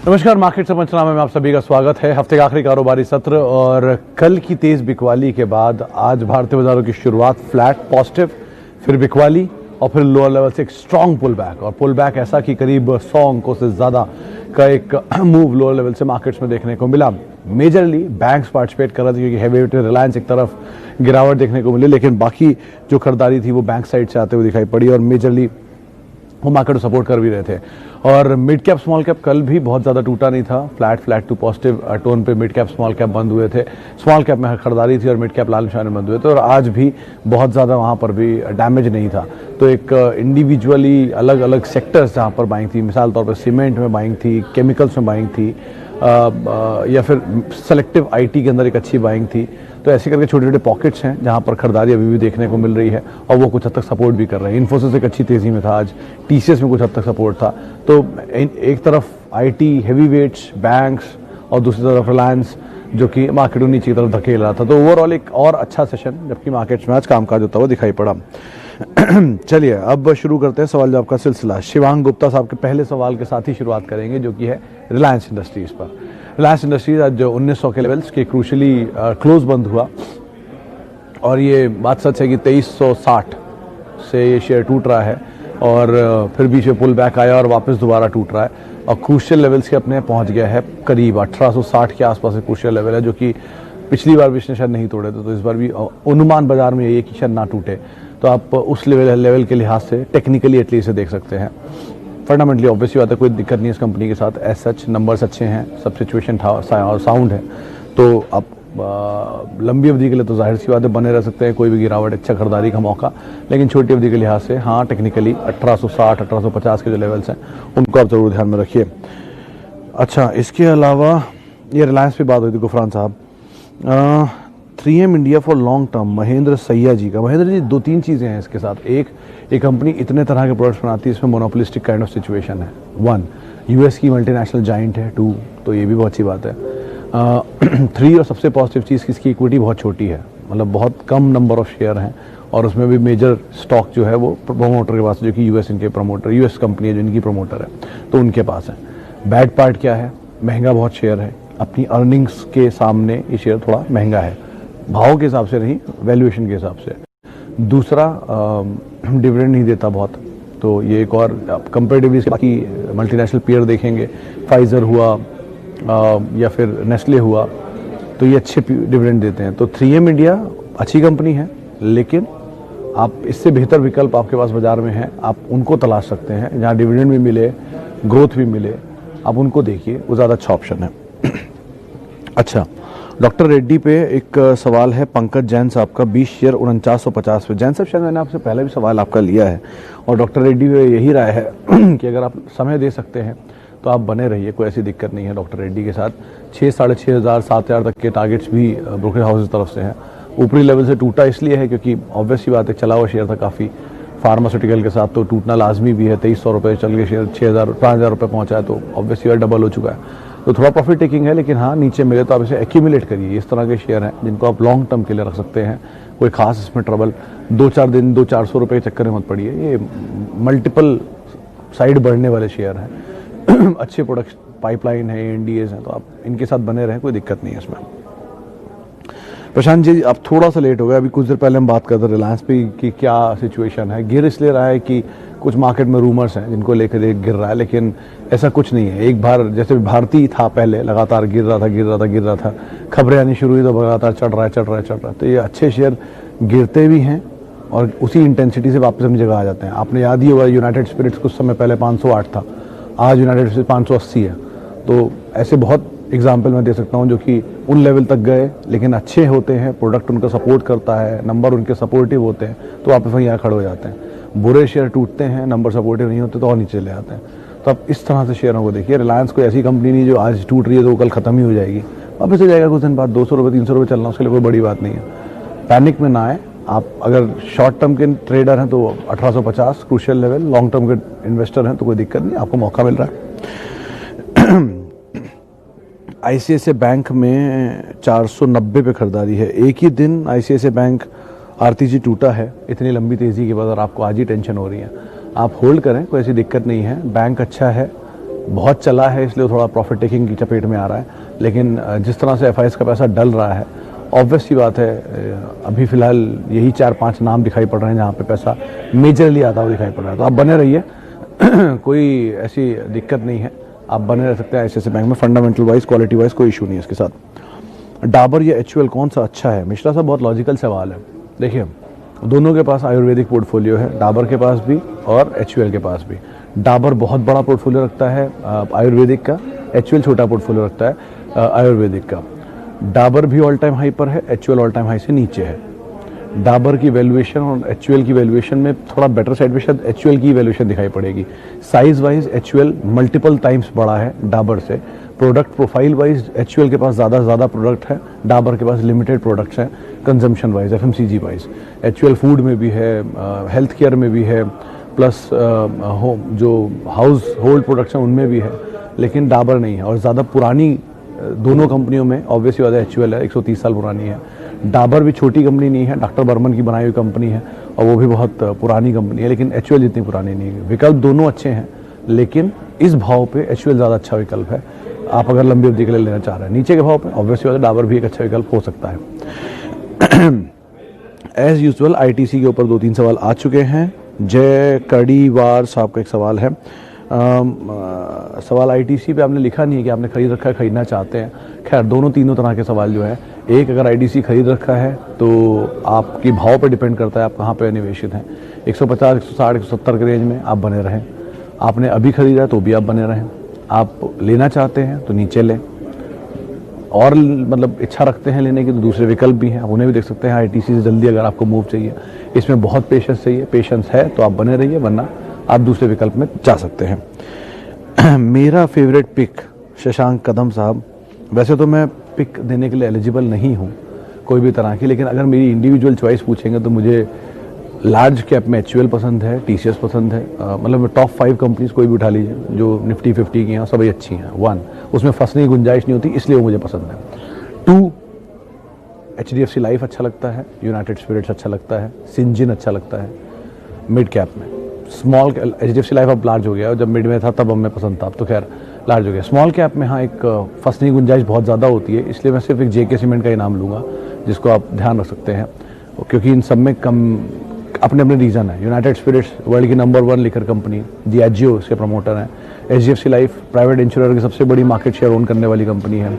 नमस्कार, मार्केट से पंचनामे में आप सभी का स्वागत है। हफ्ते का आखिरी कारोबारी सत्र और कल की तेज बिकवाली के बाद आज भारतीय बाजारों की शुरुआत फ्लैट पॉजिटिव, फिर बिकवाली और फिर लोअर लेवल से एक स्ट्रॉन्ग पुल बैक, और पुल बैक ऐसा कि करीब 100 अंकों से ज़्यादा का एक मूव लोअर लेवल से मार्केट्स में देखने को मिला। मेजरली बैंक्स पार्टिसिपेट कर रहे थे क्योंकि हैवी वेटेड रिलायंस एक तरफ गिरावट देखने को मिली, लेकिन बाकी जो खरीदारी थी वो बैंक साइड से आते हुए दिखाई पड़ी और मेजरली वो मार्केट को सपोर्ट कर भी रहे थे। और मिड कैप स्मॉल कैप कल भी बहुत ज़्यादा टूटा नहीं था, फ्लैट टू पॉजिटिव टोन पे मिड कैप स्मॉल कैप बंद हुए थे। स्मॉल कैप में खरीदारी थी और मिड कैप लाल निशान में बंद हुए थे, और आज भी बहुत ज़्यादा वहाँ पर भी डैमेज नहीं था। तो एक इंडिविजुअली अलग अलग सेक्टर्स जहाँ पर बाइंग थी, मिसाल तौर पर सीमेंट में बाइंग थी, केमिकल्स में बाइंग थी, या फिर सेलेक्टिव आईटी के अंदर एक अच्छी बाइंग थी। तो ऐसे करके छोटे छोटे पॉकेट्स हैं जहां पर खरीदारी अभी भी देखने को मिल रही है और वो कुछ हद तक सपोर्ट भी कर रहे हैं। इन्फोसिस एक अच्छी तेजी में था आज, टीसीएस में कुछ हद तक सपोर्ट था। तो एक तरफ आईटी, हेवी वेट्स, बैंक्स और दूसरी तरफ रिलायंस जो कि मार्केट को नीचे की तरफ धकेल रहा था। तो ओवरऑल एक और अच्छा सेशन जबकि मार्केट्स में आज कामकाज होता हुआ दिखाई पड़ा। चलिए अब शुरू करते हैं सवाल जवाब का सिलसिला। शिवांग गुप्ता साहब के पहले सवाल के साथ ही शुरुआत करेंगे जो कि है रिलायंस इंडस्ट्रीज पर। रिलायंस इंडस्ट्रीज आज जो 1900 के लेवल्स के क्रूशली क्लोज बंद हुआ और ये बात सच है कि 2360 से ये शेयर टूट रहा है और फिर बीच में पुल बैक आया और वापस दोबारा टूट रहा है और क्रूशियल लेवल्स के अपने पहुंच गया है करीब 1860 के आसपास एक क्रूशियल लेवल है, जो कि पिछली बार भी इसने शायद नहीं तोड़े थे। तो इस बार भी अनुमान बाजार में यही है कि शायद ना टूटे। तो आप उस लेवल के लिहाज से टेक्निकली एटलीस्ट देख सकते हैं। फंडामेंटली ऑब्वियसली बात है, कोई दिक्कत नहीं है इस कंपनी के साथ। एज सच नंबर्स अच्छे हैं, सब सिचुएशन साउंड है। तो आप लंबी अवधि के लिए तो जाहिर सी बात है बने रह सकते हैं, कोई भी गिरावट अच्छा खरीदारी का मौका। लेकिन छोटी अवधि के लिहाज से हाँ, टेक्निकली 1860 1850 के जो लेवल्स हैं उनको आप जरूर ध्यान में रखिए। अच्छा, इसके अलावा ये रिलायंस पे बात हुई थी गुफरान साहब। 3M India for long term, Mahendra सैया जी का। महेंद्र जी, 2-3 चीज़ें हैं इसके साथ। एक कंपनी इतने तरह के प्रोडक्ट्स बनाती है, इसमें मोनोपोलिस्टिक काइंड ऑफ सिचुएशन है। 1, यूएस की मल्टीनेशनल जाइंट है। 2, तो ये भी बहुत अच्छी बात है। 3 और सबसे पॉजिटिव चीज़ की इसकी इक्विटी बहुत छोटी है, मतलब बहुत कम नंबर ऑफ शेयर हैं और उसमें भी मेजर स्टॉक जो है वो प्रमोटर के पास है, जो कि यूएस इनके प्रमोटर, यूएस कंपनी है जो इनकी प्रमोटर है, तो उनके पास है। बैड पार्ट क्या है? महंगा बहुत शेयर है, अपनी अर्निंग्स के सामने ये शेयर थोड़ा महंगा है, भाव के हिसाब से नहीं, वैल्यूएशन के हिसाब से। दूसरा, डिविडेंड नहीं देता बहुत, तो ये एक और कंपेरेटिवली बाकी मल्टीनेशनल पीयर देखेंगे, फाइजर हुआ या फिर नेस्ले हुआ, तो ये अच्छे डिविडेंड देते हैं। तो 3M इंडिया अच्छी कंपनी है, लेकिन आप इससे बेहतर विकल्प आपके पास बाजार में है, आप उनको तलाश सकते हैं जहाँ डिविडेंड भी मिले, ग्रोथ भी मिले, आप उनको देखिए, वो ज़्यादा अच्छा ऑप्शन है। अच्छा, डॉक्टर रेड्डी पे एक सवाल है पंकज जैन साहब का, 20 शेयर 4950 पे। जैन साहब, शायद मैंने आपसे पहले भी सवाल आपका लिया है और डॉक्टर रेड्डी पे यही राय है कि अगर आप समय दे सकते हैं तो आप बने रहिए, कोई ऐसी दिक्कत नहीं है डॉक्टर रेड्डी के साथ। 6, 6500, 7000 तक के टारगेट्स भी ब्रोकरेज हाउसेज तरफ से हैं। ऊपरी लेवल से टूटा इसलिए है क्योंकि ऑब्वियसली बात है, चला हुआ शेयर था काफ़ी फार्मास्यूटिकल के साथ, तो टूटना लाजमी भी है। 2300 रुपये चल के शेयर 5000 रुपये पहुँचा है, तो ऑब्वियसली डबल हो चुका है। तो थोड़ा प्रॉफिट टेकिंग है, लेकिन हाँ, नीचे मिले तो आप इसे एक्यूमुलेट करिए। इस तरह के शेयर हैं जिनको आप लॉन्ग टर्म के लिए रख सकते हैं, कोई खास इसमें ट्रबल 2-4 दिन 200-400 रुपये के चक्कर में मत पड़िए। ये मल्टीपल साइड बढ़ने वाले शेयर हैं, अच्छे प्रोडक्ट पाइपलाइन है, एनडीएज हैं, तो आप इनके साथ बने रहें, कोई दिक्कत नहीं है इसमें। प्रशांत जी, आप थोड़ा सा लेट हो गए, अभी कुछ देर पहले हम बात करते रिलायंस पे कि क्या सिचुएशन है। गिर इसलिए रहा है कि कुछ मार्केट में रूमर्स हैं जिनको लेकर गिर रहा है, लेकिन ऐसा कुछ नहीं है। एक बार जैसे भारती था, पहले लगातार गिर रहा था, खबरें आनी शुरू हुई तो लगातार चढ़ रहा है। तो ये अच्छे शेयर गिरते भी हैं और उसी इंटेंसिटी से वापस अपनी जगह आ जाते हैं। आपने याद ही होगा, यूनाइटेड स्पिरिट्स कुछ समय पहले 508 था, आज यूनाइटेड स्पिरिट्स 580 है। तो ऐसे बहुत एग्जाम्पल मैं दे सकता हूं जो कि उन लेवल तक गए लेकिन अच्छे होते हैं, प्रोडक्ट उनका सपोर्ट करता है, नंबर उनके सपोर्टिव होते हैं, तो वापस वहीं यहाँ खड़े हो जाते हैं। बुरे शेयर टूटते हैं, नंबर सपोर्टिव नहीं होते तो और नीचे ले आते हैं। तो आप इस तरह से शेयरों को देखिए। रिलायंस कोई ऐसी कंपनी नहीं जो आज टूट रही है तो वो कल खत्म ही हो जाएगी, वापस हो जाएगा कुछ दिन बाद। 200 रुपये 300 रुपये चलना उसके लिए कोई बड़ी बात नहीं है। पैनिक में ना आए आप। अगर शॉर्ट टर्म के ट्रेडर हैं तो 1850 क्रूशियल लेवल, लॉन्ग टर्म के इन्वेस्टर हैं तो कोई दिक्कत नहीं, आपको मौका मिल रहा है। आईसीआईसीआई बैंक में 490 पे खरीदारी है। एक ही दिन आईसीआईसीआई बैंक आरटीजी टूटा है इतनी लंबी तेजी के बाद और आपको आज ही टेंशन हो रही है। आप होल्ड करें, कोई ऐसी दिक्कत नहीं है। बैंक अच्छा है, बहुत चला है इसलिए थोड़ा प्रॉफिट टेकिंग की चपेट में आ रहा है, लेकिन जिस तरह से एफआईएस का पैसा डल रहा है, ऑब्वियस सी बात है, अभी फिलहाल यही 4-5 नाम दिखाई पड़ रहे हैं जहाँ पे पैसा मेजरली आता हुआ दिखाई पड़ रहा है। तो आप बने रहिए, कोई ऐसी दिक्कत नहीं है, आप बने रह सकते हैं ICICI बैंक में। फंडामेंटल वाइज, क्वालिटी वाइज कोई इशू नहीं है इसके साथ। डाबर या HUL कौन सा अच्छा है? मिश्रा साहब, बहुत लॉजिकल सवाल है। देखिए, दोनों के पास आयुर्वेदिक पोर्टफोलियो है, डाबर के पास भी और HUL के पास भी। डाबर बहुत बड़ा पोर्टफोलियो रखता है आयुर्वेदिक का, HUL छोटा पोर्टफोलियो रखता है आयुर्वेदिक का। डाबर भी ऑल टाइम हाई पर है, HUL ऑल टाइम हाई से नीचे है। डाबर की वैल्यूएशन और HUL की वैल्यूएशन में थोड़ा बेटर साइड पे शायद HUL की वैल्यूएशन दिखाई पड़ेगी। Size wise HUL multiple times बड़ा है डाबर से। प्रोडक्ट प्रोफाइल वाइज HUL के पास ज़्यादा प्रोडक्ट है, डाबर के पास लिमिटेड प्रोडक्ट्स हैं। Consumption wise, FMCG wise HUL food में भी है, हेल्थ केयर में भी है, प्लस जो हाउस होल्ड प्रोडक्ट्स हैं उनमें भी है, लेकिन डाबर नहीं है। और ज़्यादा पुरानी दोनों कंपनियों में ऑब्वियसली ज़्यादा HUL है, 130 साल पुरानी है। डाबर भी छोटी कंपनी नहीं है, डॉक्टर बर्मन की बनाई हुई कंपनी है और वो भी बहुत पुरानी कंपनी है, लेकिन HUL जितनी पुरानी नहीं है। विकल्प दोनों अच्छे हैं, लेकिन इस भाव पे HUL ज़्यादा अच्छा विकल्प है, आप अगर लंबी अवधि के लिए लेना चाह रहे हैं। नीचे के भाव पे ऑब्वियसली डाबर भी एक अच्छा विकल्प हो सकता है। एज यूजुअल ITC के ऊपर 2-3 सवाल आ चुके हैं। जय कड़ीवार साहब का एक सवाल है। सवाल ITC पे आपने लिखा नहीं है कि आपने खरीद रखा है, खरीदना चाहते हैं। खैर, तीनों तरह के सवाल जो है, एक अगर ITC खरीद रखा है तो आपकी भाव पर डिपेंड करता है आप कहाँ पे निवेशित हैं। 150, 160, 170 के रेंज में आप बने रहें। आपने अभी खरीदा है तो भी आप बने रहें। आप लेना चाहते हैं तो नीचे लें, और मतलब इच्छा रखते हैं लेने की तो दूसरे विकल्प भी हैं, आप उन्हें भी देख सकते हैं। ITC से जल्दी अगर आपको मूव चाहिए, इसमें बहुत पेशेंस चाहिए, पेशेंस है तो आप बने रहिए, वरना आप दूसरे विकल्प में जा सकते हैं। मेरा फेवरेट पिक शशांक कदम साहब। वैसे तो मैं पिक देने के लिए एलिजिबल नहीं हूँ कोई भी तरह की, लेकिन अगर मेरी इंडिविजुअल चॉइस पूछेंगे तो मुझे लार्ज कैप में HUL पसंद है, TCS पसंद है। मतलब टॉप 5 कंपनीज कोई भी उठा लीजिए जो निफ्टी 50 की हैं, सभी अच्छी हैं। 1, उसमें फंसने की गुंजाइश नहीं होती, इसलिए वो मुझे पसंद है। 2, HDFC लाइफ अच्छा लगता है, यूनाइटेड स्पिरिट्स अच्छा लगता है, सिंजिन अच्छा लगता है मिड कैप में। स्मॉल HDFC लाइफ अब लार्ज हो गया, और जब मिड में था तब हमें पसंद था, अब तो खैर लार्ज हो गया। स्मॉल कैप में हाँ एक फंसने की गुंजाइश बहुत ज़्यादा होती है, इसलिए मैं सिर्फ एक JK सीमेंट का ही नाम लूँगा, जिसको आप ध्यान रख सकते हैं, क्योंकि इन सब में कम अपने अपने रीज़न है। यूनाइटेड स्पिरिट्स वर्ल्ड की नंबर 1 लिकर कंपनी, Diageo उसके प्रमोटर हैं। HDFC लाइफ प्राइवेट इंश्योरर की सबसे बड़ी मार्केट शेयर ओन करने वाली कंपनी है।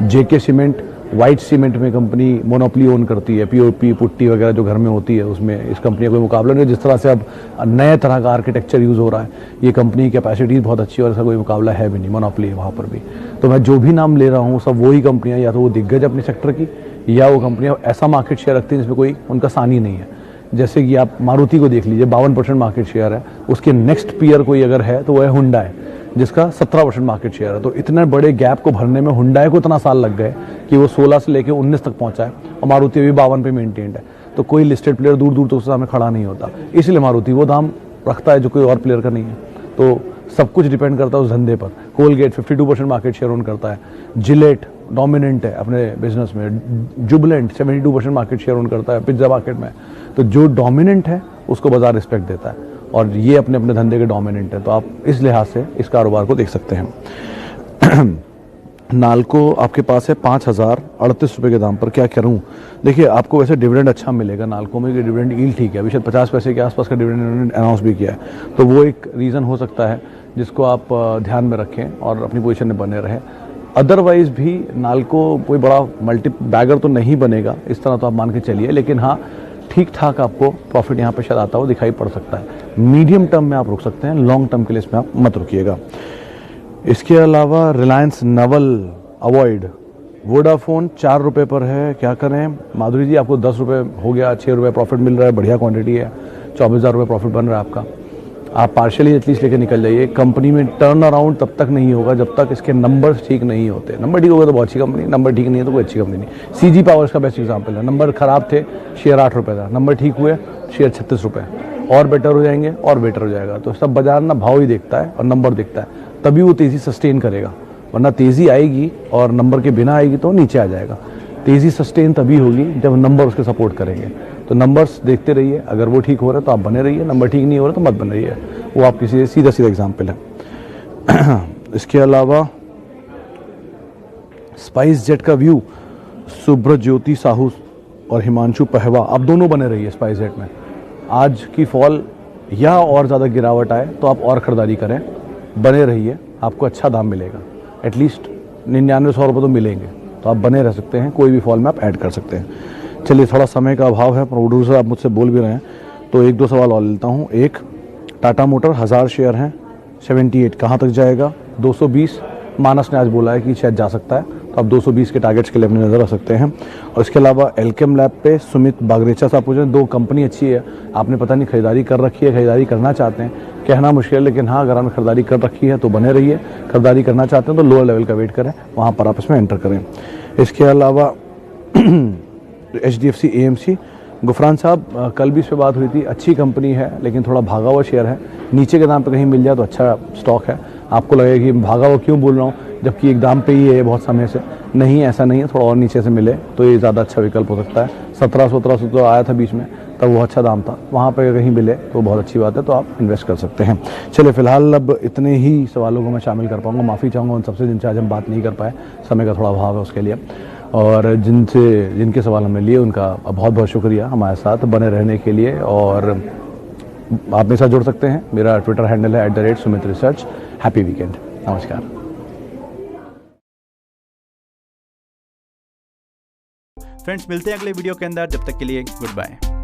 JK सीमेंट वाइट सीमेंट में कंपनी मोनोपोली ओन करती है, POP पुट्टी वगैरह जो घर में होती है उसमें इस कंपनी का कोई मुकाबला नहीं। जिस तरह से अब नए तरह का आर्किटेक्चर यूज़ हो रहा है, ये कंपनी की कैपेसिटी बहुत अच्छी है और इसका कोई मुकाबला है भी नहीं, मोनोपोली है वहाँ पर भी। तो मैं जो भी नाम ले रहा हूँ सब वही कंपनियाँ, या तो वो दिग्गज अपने सेक्टर की, या वो कंपनियाँ ऐसा मार्केट शेयर रखती हैं जिसमें कोई उनका सानी नहीं है। जैसे कि आप मारुति को देख लीजिए, 52% मार्केट शेयर है, उसके नेक्स्ट पीयर कोई अगर है तो वो है हुंडई, जिसका 17% मार्केट शेयर है। तो इतने बड़े गैप को भरने में हुंडई को इतना साल लग गए कि वो 16 से लेकर 19 तक पहुंचा है, और मारुति अभी 52 पे मेंटेन्ड है। तो कोई लिस्टेड प्लेयर दूर दूर तक उसके सामने खड़ा नहीं होता, इसलिए मारुति वो दाम रखता है जो कोई और प्लेयर का नहीं है। तो सब कुछ डिपेंड करता है उस धंधे पर। कोलगेट 52% मार्केट शेयर ओन करता है। जिलेट डोमिनेंट है अपने बिजनेस में। जुबलेंट 72% मार्केट शेयर ओन करता है पिज्जा मार्केट में। तो जो डोमिनेंट है उसको बाजार रिस्पेक्ट देता है, और ये अपने अपने धंधे के डोमिनेंट है। तो आप इस लिहाज से इस कारोबार को देख सकते हैं। नालको आपके पास है 5,038 रुपये के दाम पर, क्या करूं? देखिए, आपको वैसे डिविडेंड अच्छा मिलेगा नालको में, कि डिविडेंड यील्ड ठीक है, अभी शायद 50 पैसे के आसपास का डिविडेंड अनाउंस भी किया है। तो वो एक रीज़न हो सकता है जिसको आप ध्यान में रखें और अपनी पोजीशन में बने रहें। अदरवाइज भी नालको कोई बड़ा मल्टी बैगर तो नहीं बनेगा, इस तरह तो आप मान के चलिए, लेकिन हाँ ठीक ठाक आपको प्रॉफिट यहाँ पे शायद आता हुआ दिखाई पड़ सकता है। मीडियम टर्म में आप रुक सकते हैं, लॉन्ग टर्म के लिए इसमें आप मत रुकिएगा। इसके अलावा रिलायंस नवल अवॉइड, वोडाफोन 4 रुपये पर है, क्या करें? माधुरी जी, आपको 10 रुपये हो गया, 6 रुपये प्रॉफिट मिल रहा है, बढ़िया क्वांटिटी है, 24,000 रुपये प्रॉफिट बन रहा है आपका। आप पार्शियली एटलीस्ट लेके निकल जाइए। कंपनी में टर्न अराउंड तब तक नहीं होगा जब तक इसके नंबर्स ठीक नहीं होते। नंबर ठीक होगा तो बहुत अच्छी कंपनी, नंबर ठीक नहीं है तो कोई अच्छी कंपनी नहीं। CG पावर्स का बेस्ट एग्जांपल है। नंबर खराब थे, शेयर 8 रुपये था, नंबर ठीक हुए, शेयर 36 रुपये, और बेटर हो जाएंगे और बेटर हो जाएगा। तो सब बाजार ना भाव ही देखता है और नंबर देखता है, तभी वो तेज़ी सस्टेन करेगा, वरना तेज़ी आएगी और नंबर के बिना आएगी तो नीचे आ जाएगा। तेज़ी सस्टेन तभी होगी जब नंबर उसके सपोर्ट करेंगे। तो नंबर्स देखते रहिए, अगर वो ठीक हो रहे तो आप बने रहिए, नंबर ठीक नहीं हो रहे तो मत बन रहिए। वो आपकी सीधा एग्जाम्पल है। इसके अलावा स्पाइस जेट का व्यू, सुब्रज्योति साहू और हिमांशु पहवा, अब दोनों बने रही है स्पाइस जेट में। आज की फॉल या और ज़्यादा गिरावट आए तो आप और ख़रीदारी करें, बने रहिए, आपको अच्छा दाम मिलेगा। एटलीस्ट 99-100 रुपये तो मिलेंगे, तो आप बने रह सकते हैं, कोई भी फॉल में आप ऐड कर सकते हैं। चलिए, थोड़ा समय का अभाव है, प्रोड्यूसर आप मुझसे बोल भी रहे हैं, तो 1-2 सवाल और लेता हूँ। एक, टाटा मोटर 1000 शेयर हैं, 78 कहाँ तक जाएगा? 220 मानस ने आज बोला है कि शायद जा सकता है, तो आप 220 के टारगेट्स के लिए अपनी नज़र रख सकते हैं। और इसके अलावा एल्केम लैब पे सुमित बागरेचा साहब पूछ रहे हैं, 2 कंपनी अच्छी है, आपने पता नहीं खरीदारी कर रखी है, खरीदारी करना चाहते हैं, कहना मुश्किल है, लेकिन हाँ, अगर आपने खरीदारी कर रखी है तो बने रहिए, खरीदारी करना चाहते हैं तो लोअर लेवल का वेट करें, वहाँ पर आप इसमें एंटर करें। इसके अलावा HDFC AMC, गुफरान साहब कल भी इस पर बात हुई थी, अच्छी कंपनी है लेकिन थोड़ा भागा हुआ शेयर है, नीचे के दाम पे कहीं मिल जाए तो अच्छा स्टॉक है। आपको लगेगा कि भागा हुआ क्यों बोल रहा हूँ, जबकि एक दाम पे ही है बहुत समय से। नहीं, ऐसा नहीं है, थोड़ा और नीचे से मिले तो ये ज़्यादा अच्छा विकल्प हो सकता है। 1700-1700 तो आया था बीच में, तब वो अच्छा दाम था, वहाँ पे कहीं मिले तो बहुत अच्छी बात है, तो आप इन्वेस्ट कर सकते हैं। चलिए, फिलहाल अब इतने ही सवालों को मैं शामिल कर पाऊँगा, माफ़ी चाहूँगा उन सबसे जिनसे आज हम बात नहीं कर पाए, समय का थोड़ा अभाव है उसके लिए। और जिनके सवाल हमने लिए उनका बहुत बहुत शुक्रिया हमारे साथ बने रहने के लिए। और आप मेरे साथ जुड़ सकते हैं, मेरा ट्विटर हैंडल है @Sumit Research। हैप्पी वीकेंड, नमस्कार। फ्रेंड्स, मिलते हैं अगले वीडियो के अंदर, जब तक के लिए गुड बाय।